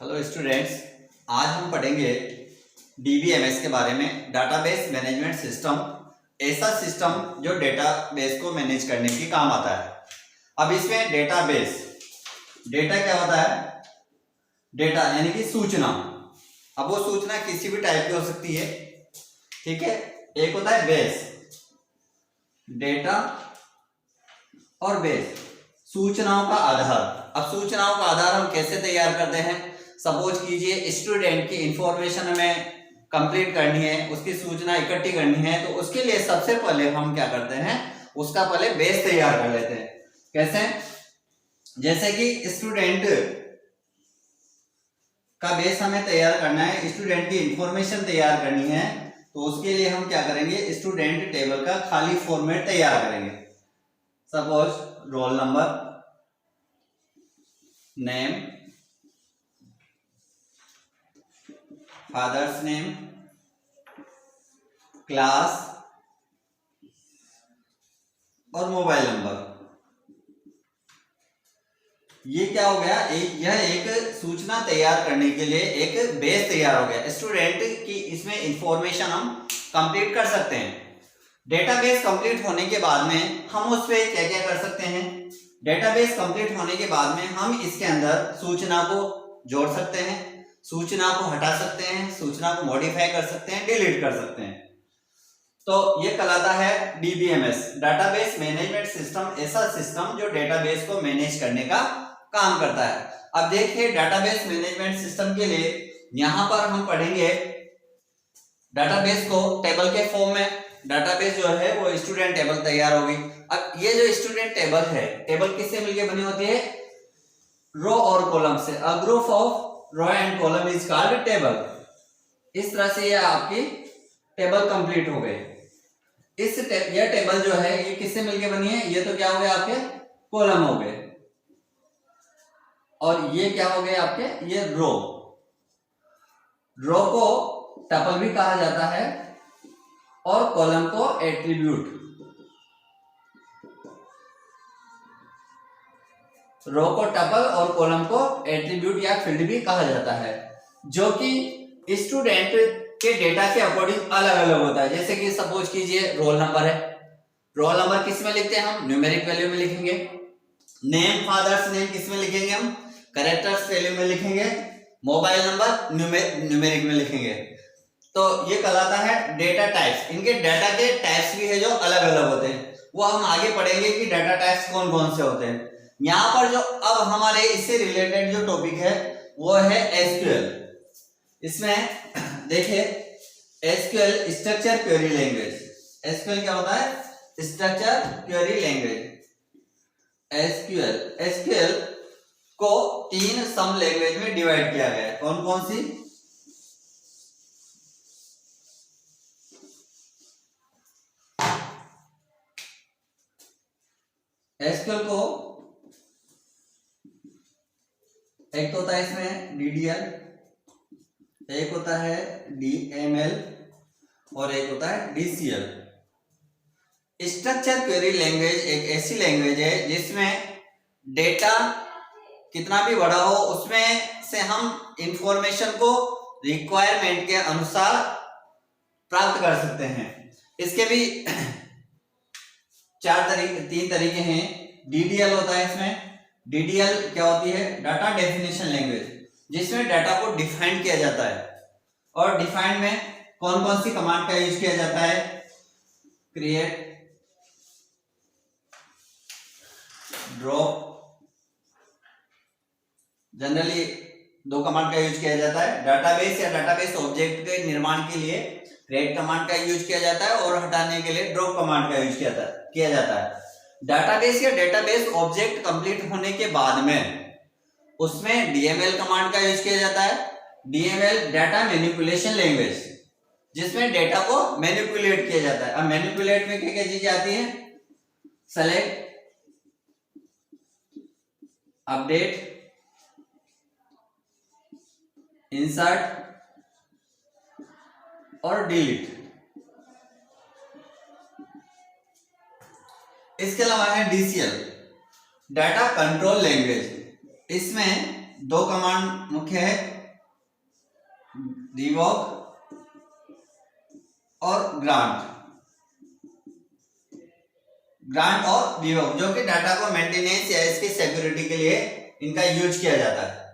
Hello students, आज हम पढ़ेंगे डीबीएमएस के बारे में, डाटाबेस मैनेजमेंट सिस्टम। ऐसा सिस्टम जो डेटाबेस को मैनेज करने की काम आता है। अब इसमें डेटाबेस, डेटा क्या होता है? डेटा यानी कि सूचना। अब वो सूचना किसी भी टाइप की हो सकती है, ठीक है। एक होता है बेस, डेटा और बेस सूचनाओं का आधार। अब सूचनाओं का आधार हम कैसे तैयार करते हैं? सपोज कीजिए स्टूडेंट की इंफॉर्मेशन हमें कंप्लीट करनी है, उसकी सूचना इकट्ठी करनी है, तो उसके लिए सबसे पहले हम क्या करते हैं, उसका पहले बेस तैयार कर लेते हैं। कैसे? जैसे कि स्टूडेंट का बेस हमें तैयार करना है, स्टूडेंट की इंफॉर्मेशन तैयार करनी है, तो उसके लिए हम क्या करेंगे, स्टूडेंट टेबल का खाली फॉर्मेट तैयार करेंगे। Suppose roll number, name, father's name, class और मोबाइल नंबर। ये क्या हो गया, यह एक सूचना तैयार करने के लिए एक बेस तैयार हो गया। स्टूडेंट की इसमें इंफॉर्मेशन हम कंप्लीट कर सकते हैं। डेटाबेस कंप्लीट होने के बाद में हम उस पर क्या क्या कर सकते हैं? डेटाबेस कंप्लीट होने के बाद में हम इसके अंदर सूचना को जोड़ सकते हैं, सूचना को हटा सकते हैं, सूचना को मॉडिफाई कर सकते हैं, डिलीट कर सकते हैं। तो ये कहलाता है डीबीएमएस, डाटाबेस मैनेजमेंट सिस्टम। ऐसा सिस्टम जो डेटाबेस को मैनेज करने का काम करता है। अब देखिए डाटाबेस मैनेजमेंट सिस्टम के लिए यहां पर हम पढ़ेंगे डाटाबेस को टेबल के फॉर्म में। डाटाबेस जो है वो स्टूडेंट टेबल तैयार होगी। अब ये जो स्टूडेंट टेबल है, टेबल किससे मिलकर बनी होती है? रो और कॉलम से। A group of row and column is called table. इस तरह से ये आपकी टेबल कंप्लीट हो गई। यह टेबल जो है ये किससे मिलकर बनी है? ये तो क्या हो गया, आपके कॉलम हो गए, और ये क्या हो गए आपके, ये रो। रो को टपल भी कहा जाता है और कॉलम को एट्रीब्यूट। रो को टपल और कॉलम को एट्रीब्यूट या फील्ड भी कहा जाता है, जो कि स्टूडेंट के डेटा के अकॉर्डिंग अलग अलग होता है। जैसे कि सपोज कीजिए रोल नंबर है, रोल नंबर किस में लिखते हैं हम? न्यूमेरिक वैल्यू में लिखेंगे। नेम, फादर्स नेम किस में लिखेंगे हम? कैरेक्टर्स वैल्यू में लिखेंगे। मोबाइल नंबर न्यूमेरिक में लिखेंगे। तो ये कहलाता है डेटा टाइप्स। इनके डाटा के टाइप्स भी है जो अलग अलग होते हैं, वो हम आगे पढ़ेंगे कि डाटा टाइप्स कौन कौन से होते हैं। यहाँ पर जो अब हमारे इससे रिलेटेड जो टॉपिक है वो है एसक्यूएल। इसमें देखिए SQL structure query language. SQL क्या होता है? Structure query language. एसक्यूएल को 3 सब लैंग्वेज में डिवाइड किया गया है। कौन कौन सी? एसक्यूएल को एक तो होता है इसमें डीडीएल, एक होता है डीएमएल और एक होता है डीसीएल। स्ट्रक्चर क्वेरी लैंग्वेज एक ऐसी लैंग्वेज है जिसमें डेटा कितना भी बड़ा हो उसमें से हम इंफॉर्मेशन को रिक्वायरमेंट के अनुसार प्राप्त कर सकते हैं। इसके भी 3 तरीके हैं। डीडीएल होता है इसमें। डीडीएल क्या होती है? डाटा डेफिनेशन लैंग्वेज, जिसमें डाटा को डिफाइन किया जाता है। और डिफाइन में कौन कौन सी कमांड का यूज किया जाता है? Create, drop. जनरली 2 कमांड का यूज किया जाता है। डाटाबेस या डाटाबेस ऑब्जेक्ट के निर्माण के लिए क्रिएट कमांड का यूज किया जाता है और हटाने के लिए ड्रॉप कमांड का यूज किया जाता है। डाटाबेस या डेटाबेस ऑब्जेक्ट कंप्लीट होने के बाद में उसमें डीएमएल कमांड का यूज किया जाता है। डीएमएल डाटा मैनिपुलेशन लैंग्वेज, जिसमें डेटा को मैनिपुलेट किया जाता है। अब मैनिपुलेट में क्या क्या चीजें आती है? सेलेक्ट, अपडेट, इंसर्ट और डिलीट। इसके अलावा है डीसीएल, डाटा कंट्रोल लैंग्वेज। इसमें दो कमांड मुख्य है, डिवॉक और ग्रांट और डिवॉक, जो कि डाटा को मेंटेनेंस या इसकी सिक्योरिटी के लिए इनका यूज किया जाता है।